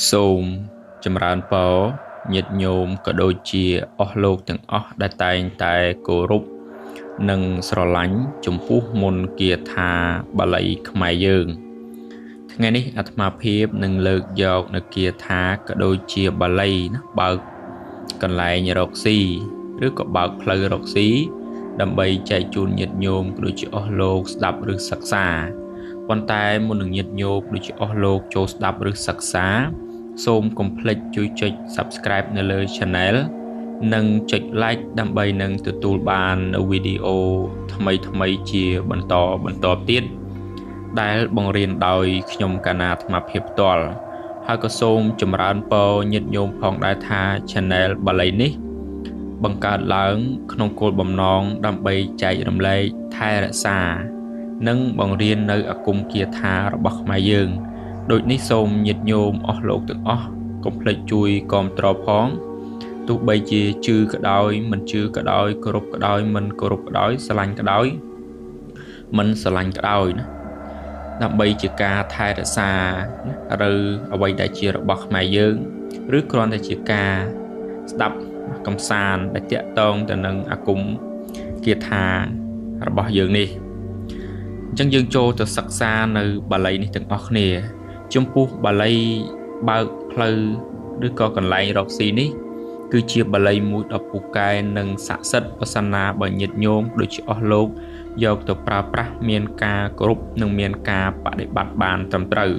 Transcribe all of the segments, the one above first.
សូមចម្រើនពរញាតិញោមក៏ដូចជាអស់លោកទាំងអស់ដែលតែងតែគោរពនិងស្រឡាញ់ចំពោះមន្តគាថាបាលីខ្មែរយើងថ្ងៃនេះអាត្មាភាពនឹងលើកយកនៅគាថាក៏ដូចជាបាលីណាបើកកន្លែងរកស៊ីឬក៏បើកផ្លូវរកស៊ីដើម្បីចែកជូនញាតិញោមក៏ដូចជាអស់លោកស្ដាប់ឬសិក្សាប៉ុន្តែមុននឹងញាតិញោមដូចជាអស់លោកចូលស្ដាប់ឬសិក្សាសូមកុំភ្លេចជួយចុច Subscribe នៅលើ Channel និងចុច Like ដើម្បីនឹងទទួលបាននូវវីដេអូថ្មីជាបន្តទៀតដែលបង្រៀនដោយខ្ញុំកាណាអាត្មាភាពផ្ទាល់ហើយក៏សូមចម្រើនពរញាតិញោមផងដែរថា Channel បាលីនេះបង្កើតឡើងក្នុងគោលបំណងដើម្បីចែករំលែកថែរក្សានិងបង្រៀននៅអាគមគាថារបស់ខ្មែរយើងដូចនេះសូមញាតិញោមអស់លោកទាំងអស់កុំភ្លេចជួយគាំទ្រផងទោះបីជាជឿក៏ដោយមិនជឿក៏ដោយគោរពក៏ដោយមិនគោរពក៏ដោយស្រឡាញ់ក៏ដោយមិនស្រឡាញ់ក៏ដោយណាដើម្បីជាការថែរក្សាឬអ្វីដែលជារបស់ខ្មែរយើងឬគ្រាន់តែជាការស្ដាប់កំសាន្តដែលតាក់ទងទៅនឹងអាគមគាថារបស់យើងនេះអញ្ចឹងយើងចូលទៅសិក្សានៅបាលីនេះទាំងអស់គ្នាចំពោះបាលីបើកផ្លូវឬក៏កន្លែងរកស៊ីនេះគឺជាបាលីមួយដ៏ពូកែនិងស័ក្តិសិទ្ធិប្រសិនណាបើញាតិញោមដូចជាអស់លោកយកទៅប្រើប្រាស់មានការគោរពនិងមានការបដិបត្តិបានត្រឹមត្រូវ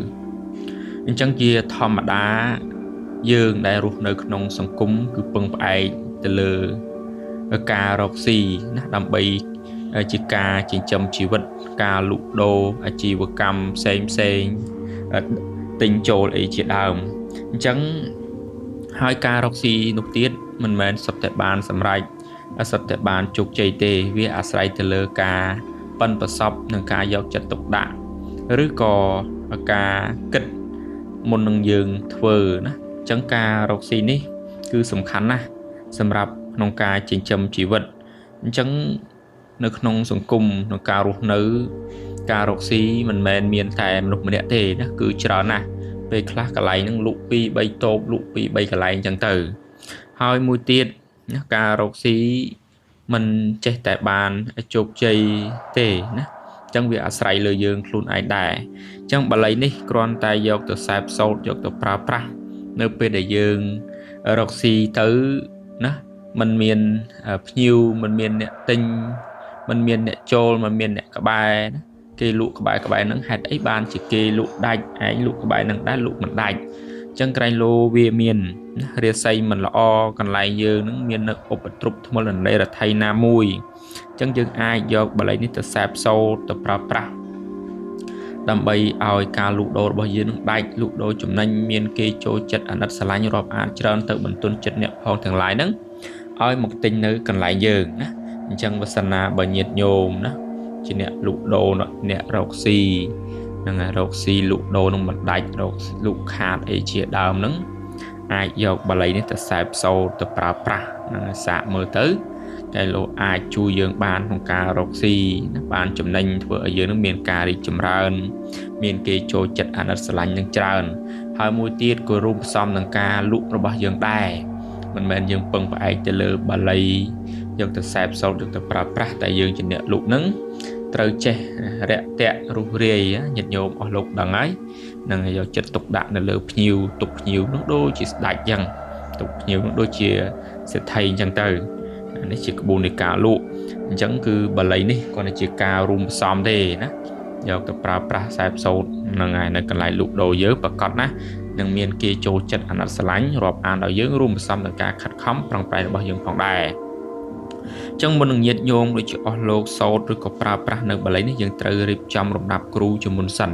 អញ្ចឹងជាធម្មតាយើងដែលរស់នៅក្នុងសង្គមគឺពឹងផ្អែកទៅលើការរកស៊ីណាដើម្បីជាការចិញ្ចឹមជីវិតការលក់ដូរអាជីវកម្មផ្សេងទិញចូលអីជាដើមអញ្ចឹងហើយការរកស៊ីនោះទៀតមិនមែនសុទ្ធតែបានសម្រេចសុទ្ធតែបានជោគជ័យទេវាអាស្រ័យទៅលើការប៉ិនប្រសពនិងការយកចិត្តទុកដាក់ឬក៏ការគិតមុននឹងយើងធ្វើណាអញ្ចឹងការរកស៊ីនេះគឺសំខាន់ណាស់សម្រាប់ក្នុងការចិញ្ចឹមជីវិតអញ្ចឹងនៅក្នុងសង្គមក្នុងការរស់នៅការរកស៊ីមិនមែនមានតែមនុស្សម្នាក់ទេណាគឺច្រើនណាស់ពេលខ្លះកន្លែងហ្នឹងលក់2 3តូបលក់2 3កន្លែងអញ្ចឹងទៅហើយមួយទៀតណាការរកស៊ីមិនចេះតែបានជោគជ័យទេណាអញ្ចឹងវាអាស្រ័យលើយើងខ្លួនឯងដែរអញ្ចឹងបាលីនេះគ្រាន់តែយកទៅសែបសូត្រយកទៅប្រើប្រាស់នៅពេលដែលយើងរកស៊ីទៅណាมันមានភ្ញៀវมันមានអ្នកទិញมันមានអ្នកចូលมันមានអ្នកក្បែរណាគេលក់ក្បែរហ្នឹងហេតុអីបានជាគេលក់ដាច់ឯងលក់ក្បែរហ្នឹងដែរលក់មិនដាច់អញ្ចឹងក្រែងលោវាមានរាសីមិនល្អកន្លែងយើងហ្នឹងមាននៅឧបទ្រពធ្មលន័យរដ្ឋ័យណាមួយអញ្ចឹងយើងអាចយកបាលីនេះទៅសែបសូត្រទៅប្រើប្រាស់ដើម្បីឲ្យការលក់ដូររបស់យើងនឹងដាច់លក់ដូរចំណេញមានគេចូលចិត្តអាណិតស្រឡាញ់រាប់អានច្រើនទៅបន្ទន់ចិត្តអ្នកផងទាំងឡាយហ្នឹងឲ្យមកទិញនៅកន្លែងយើងណាអញ្ចឹងបើសិនណាបើញាតិញោមណាជាអ្នកលក់ដូរអ្នករកស៊ីហ្នឹងហើយរកស៊ីលក់ដូរនឹងមិនដាច់រកលក់ខាតអីជាដើមហ្នឹងអាចយកបាលីនេះទៅសែបសូត្រទៅប្រើប្រាស់ហ្នឹងសាកមើលទៅតែលោកអាចជួយយើងបានក្នុងការរកស៊ីណាបានចំណេញធ្វើឲ្យយើងនឹងមានការរីកចម្រើនមានគេចូលចិត្តអាណិតស្រឡាញ់នឹងច្រើនហើយមួយទៀតក៏រួមផ្សំនឹងការលក់របស់យើងដែរមិនមែនយើងពឹងផ្អែកទៅលើបាលីយកទៅសែបសូត្រយកទៅប្រើប្រាស់តែយើងជាអ្នកលក់ហ្នឹងត្រូវចេះរាក់ទាក់រុះរាយញាតិញោមអស់លោកដឹងហើយនឹងយកចិត្តទុកដាក់នៅលើភ្ញៀវទុកភ្ញៀវនោះដូចជាស្ដេចអញ្ចឹងទុកភ្ញៀវនោះដូចជាសេដ្ឋីអញ្ចឹងទៅនេះជាក្បួននៃការលក់អញ្ចឹងគឺបាលីនេះគាត់ជាការរួមផ្សំទេណាយកទៅប្រើប្រាស់សែបសូត្រហ្នឹងហើយនៅកន្លែងលក់ដូរយើងប្រកាសណានឹងមានគេចូលចិត្តអាណិតស្រឡាញ់រាប់អានដល់យើងរួមផ្សំនឹងការខិតខំប្រឹងប្រែងរបស់យើងផងដែរអញ្ចឹងមុននឹងញាតិញោមដូចជាអស់លោកសូត្រឬក៏ប្រើប្រាស់នៅបាលីនេះយើងត្រូវរៀបចំរំដាប់គ្រូជាមុនសិន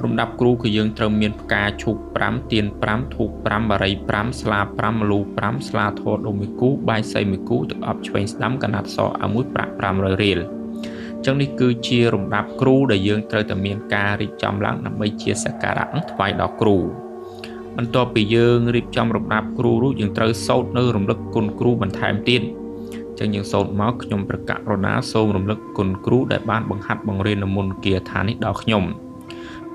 រំដាប់គ្រូគឺយើងត្រូវមានផ្កាឈូក5ទៀន5ធូប5បារី5ស្លា5ម្លូ5ស្លាធម៌ដូមួយគូបាយសីមួយគូទឹកអប់ឆ្វេងស្ដាំកណាត់សឲ្យមួយប្រាក់500រៀលអញ្ចឹងនេះគឺជារំដាប់គ្រូដែលយើងត្រូវតែមានការរៀបចំឡើងដើម្បីជាសក្ការៈថ្វាយដល់គ្រូបន្ទាប់ពីយើងរៀបចំរំដាប់គ្រូរួចយើងត្រូវសូត្រនៅរំលឹកគុណគ្រូបន្ថែមទៀតអញ្ចឹងយើងសូត្រមកខ្ញុំប្រកាសរណាសូមរំលឹកគុណគ្រូដែលបានបង្ហាត់បង្រៀននៅមន្តគាថានេះដល់ខ្ញុំ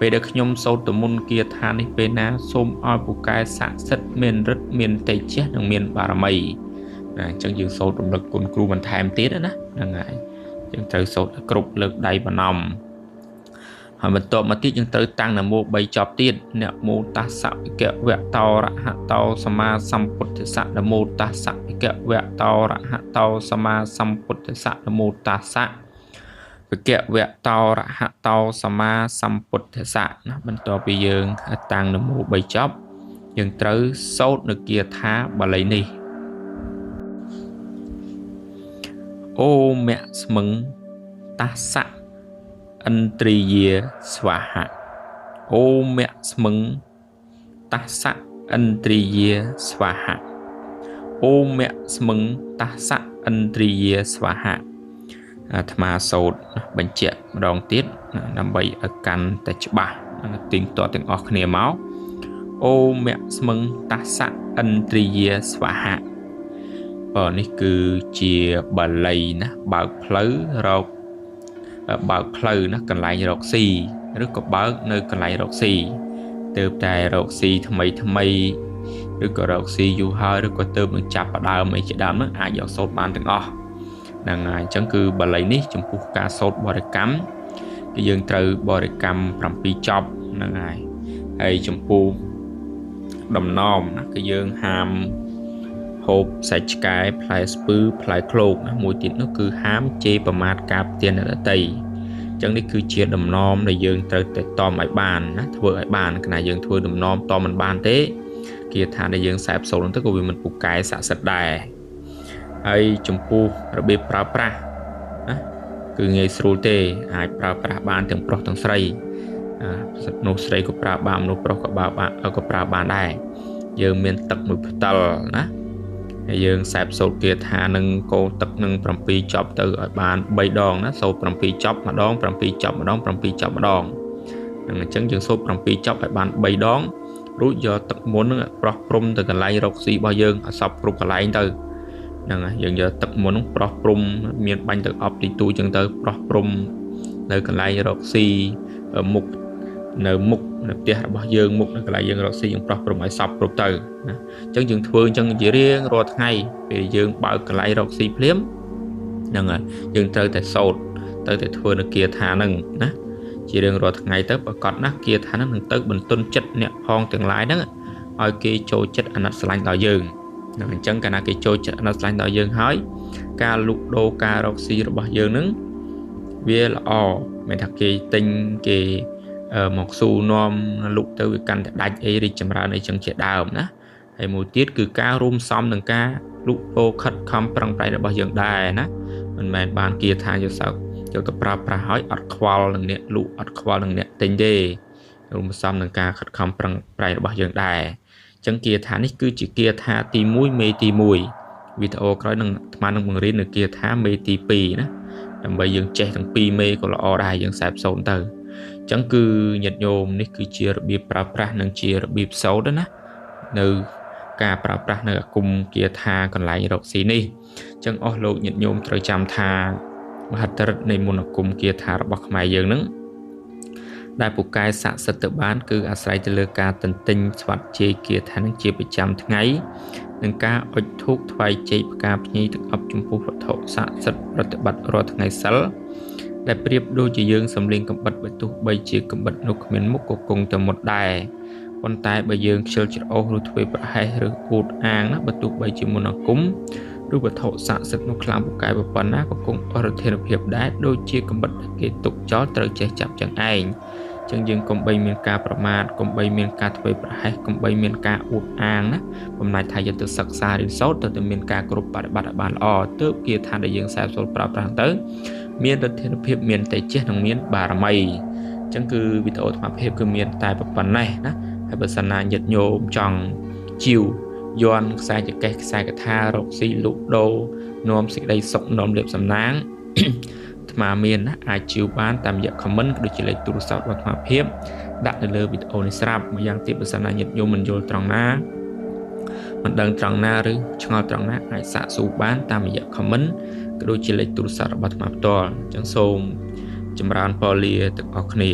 ពេលដែលខ្ញុំសូត្រមន្តគាថានេះពេលណាសូមឲ្យពូកែស័ក្តិសិទ្ធិមានឫទ្ធិមានតេជះនិងមានបារមីណាអញ្ចឹងយើងសូត្ររំលឹកគុណគ្រូបន្ថែមទៀតណាហ្នឹងហើយយើងត្រូវសូត្រគ្រប់លើកដៃបណ្ណំហើយបន្ទាប់មកទៀតយើងត្រូវតាំងនមោ3ចប់ទៀតនមោតស្សៈវិកវៈតោរហតោសម្មាសម្ពុទ្ធស្សៈនមោតស្សៈវិកវៈតោរហតោសម្មាសម្ពុទ្ធស្សៈនមោតស្សៈវិកវៈតោរហតោសម្មាសម្ពុទ្ធស្សៈណាបន្ទាប់ពីយើងតាំងនមោ3ចប់យើងត្រូវសូត្រនៅគាថាបាលីនេះអូមៈស្មឹងតស្សៈឥន្ទ្រិយាស្វាហៈអូមៈស្មឹងតស្សៈឥន្ទ្រិយាស្វាហៈអូមៈស្មឹងតស្សៈឥន្ទ្រិយាស្វាហៈអាត្មាសូត្របញ្ជាក់ម្ដងទៀតដើម្បីឲ្យកាន់តែច្បាស់ទៀងទាត់ទាំងអស់គ្នាមកអូមៈស្មឹងតស្សៈឥន្ទ្រិយាស្វាហៈនេះគឺជាបាលីណាបើកផ្លូវរកបើកផ្លូវណាកន្លែងរកស៊ីឬក៏បើកនៅកន្លែងរកស៊ីទើបតែរកស៊ីថ្មីឬក៏រកស៊ីយូរហើយឬក៏ទើបនឹងចាប់ផ្ដើមអីជាដើមហ្នឹងអាចយកសូត្របានទាំងអស់ហ្នឹងហើយអញ្ចឹងគឺបាលីនេះចំពោះការសូត្របរិកម្មគឺយើងត្រូវបរិកម្ម7ចប់ហ្នឹងហើយចំពោះដំណំណាគឺយើងហាមហូបសាច់ឆ្កែផ្លែស្ពឺផ្លែឃ្លោកណាមួយទៀតនោះគឺហាមជេរប្រមាថការផ្ទានអ្នកដទៃអញ្ចឹងនេះគឺជាដំណំដែលយើងត្រូវតែតមឲ្យបានណាធ្វើឲ្យបានគណៈយើងធ្វើដំណំតមិនបានទេគាថាដែលយើងសែបសូត្រនោះទៅក៏វាមិនពូកែស័ក្តិសិទ្ធិដែរហើយចំពោះរបៀបប្រើប្រាស់ណាគឺងាយស្រួលទេអាចប្រើប្រាស់បានទាំងប្រុសទាំងស្រីមនុស្សស្រីក៏ប្រើបានមនុស្សប្រុសក៏ប្រើបានដែរយើងមានទឹកមួយផ្តិលណាហើយយើងសែបសូត្រគាថានឹងកូរទឹកនឹង7ចប់ទៅឲ្យបាន3ដងណាសូត្រ7ចប់ម្ដង7ចប់ម្ដង7ចប់ម្ដងហ្នឹងអញ្ចឹងយើងសូត្រ7ចប់ឲ្យបាន3ដងរួចយកទឹកមុននឹងប្រោះព្រំទៅកន្លែងរកស៊ីរបស់យើងឲ្យសពគ្រប់កន្លែងទៅហ្នឹងហើយយើងយកទឹកមុននឹងប្រោះព្រំមានបាញ់ទឹកអប់ទីទូអញ្ចឹងទៅប្រោះព្រំនៅកន្លែងរកស៊ីមុខនៅមុខនៅផ្ទះរបស់យើងមុខនៅកន្លែងយើងរកស៊ីយើងប្រោះព្រំឲ្យសពគ្រប់ទៅណាអញ្ចឹងយើងធ្វើអញ្ចឹងជារៀងរាល់ថ្ងៃពេលយើងបើកកន្លែងរកស៊ីភ្លាមហ្នឹងហើយយើងត្រូវតែសូត្រត្រូវតែធ្វើនៅគាថាហ្នឹងណាជារៀងរាល់ថ្ងៃទៅប្រកាសណាគាថាហ្នឹងនឹងទៅបន្ទន់ចិត្តអ្នកផងទាំងឡាយហ្នឹងឲ្យគេចូលចិត្តអាណិតស្រឡាញ់ដល់យើងហ្នឹងអញ្ចឹងកាលណាគេចូលចិត្តអាណិតស្រឡាញ់ដល់យើងហើយការលុកដូរការរកស៊ីរបស់យើងហ្នឹងវាល្អមិនថាគេទិញគេមកស៊ូនាំលុកទៅវាកាន់តែដាច់អីរីកចម្រើនអីចឹងជាដើមណាហើយមួយទៀតគឺការរួមផ្សំនឹងការលុកដូរខិតខំប្រឹងប្រែងរបស់យើងដែរណាមិនមែនបានគាថាយកសោកយកទៅប្រើប្រាស់ហើយអត់ខ្វល់នឹងអ្នកលុកអត់ខ្វល់នឹងអ្នកទិញទេរួមផ្សំនឹងការខិតខំប្រឹងប្រែងរបស់យើងដែរអញ្ចឹងគាថានេះគឺជាគាថាទី1មេទី1វីដេអូក្រោយនឹងអាត្មានឹងបង្រៀននៅគាថាមេទី2ណាដើម្បីយើងចេះទាំង2មេក៏ល្អដែរយើងសែបសូត្រទៅអញ្ចឹងគឺញាតិញោមនេះគឺជារបៀបប្រើប្រាស់និងជារបៀបសូត្រណានៅការប្រើប្រាស់នៅអាគមគាថាកន្លែងរកស៊ីនេះអញ្ចឹងអស់លោកញាតិញោមត្រូវចាំថាមហិទ្ធិឫទ្ធិនៃមន្តអាគមគាថារបស់ខ្មែរយើងនឹងដែលពូកែស័ក្តិសិទ្ធិទៅបានគឺអាស្រ័យទៅលើការទន្ទិញស្វាត់ជ័យគាថានឹងជាប្រចាំថ្ងៃនឹងការអុជធូបថ្វាយជ័យផ្កាភ្ញីទឹកអប់ចំពោះវត្ថុស័ក្តិសិទ្ធិប្រតិបត្តិរាល់ថ្ងៃសិលដែលប្រៀបដូចជាយើងសំលេងកំបិតបើទោះបីជាកំបិតនោះគ្មានមុខក៏គង់តែមុតដែរប៉ុន្តែបើយើងខ្ជិលច្រអូសឬធ្វើប្រហែសឬអួតអាងណាបើទោះបីជាមន្តអាគមឬវត្ថុស័ក្តិសិទ្ធិនោះខ្លាំងពូកែប៉ុណ្ណាក៏គង់អរធានភាពដែរដូចជាកំបិតគេទុកចោលត្រូវចេះចាប់ចឹងឯងចឹងយើងកុំបីមានការប្រមាថកុំបីមានការធ្វើប្រហែសកុំបីមានការអួតអាងណាបំណាច់ថាយកទៅសិក្សារៀនសូត្រទៅមានការគ្រប់បប្រតិបត្តិឲ្យបានល្អទើបគាថាដែលយើងសែបសូត្រប្រើប្រាស់ទៅមានលទ្ធភាពមានតេជះនិងមានបារមីអញ្ចឹងគឺវីដេអូអាត្មាភាពគឺមានតែប៉ុណ្ណេះណាហើយបើសិនណាញាតិញោមចង់ជីវយន់ខ្សែចកេះខ្សែកថារកស៊ីលុកដូរនាំសេចក្តីសុខនាំលៀបសំណាងអាត្មាមានណាអាចជីវបានតាមរយៈ comment ក៏ដូចជាលេខទូរស័ព្ទរបស់អាត្មាភាពដាក់នៅលើវីដេអូនេះស្រាប់មួយយ៉ាងទៀតបើសិនណាញាតិញោមមិនយល់ត្រង់ណាមិនដឹងត្រង់ណាឬឆ្ងល់ត្រង់ណាអាចសាកសួរបានតាមរយៈ comment ក៏ដូចជាលេខទូរស័ព្ទរបស់អាត្មាផ្ទាល់អញ្ចឹងសូមចម្រើនពរលាទាំងអស់គ្នា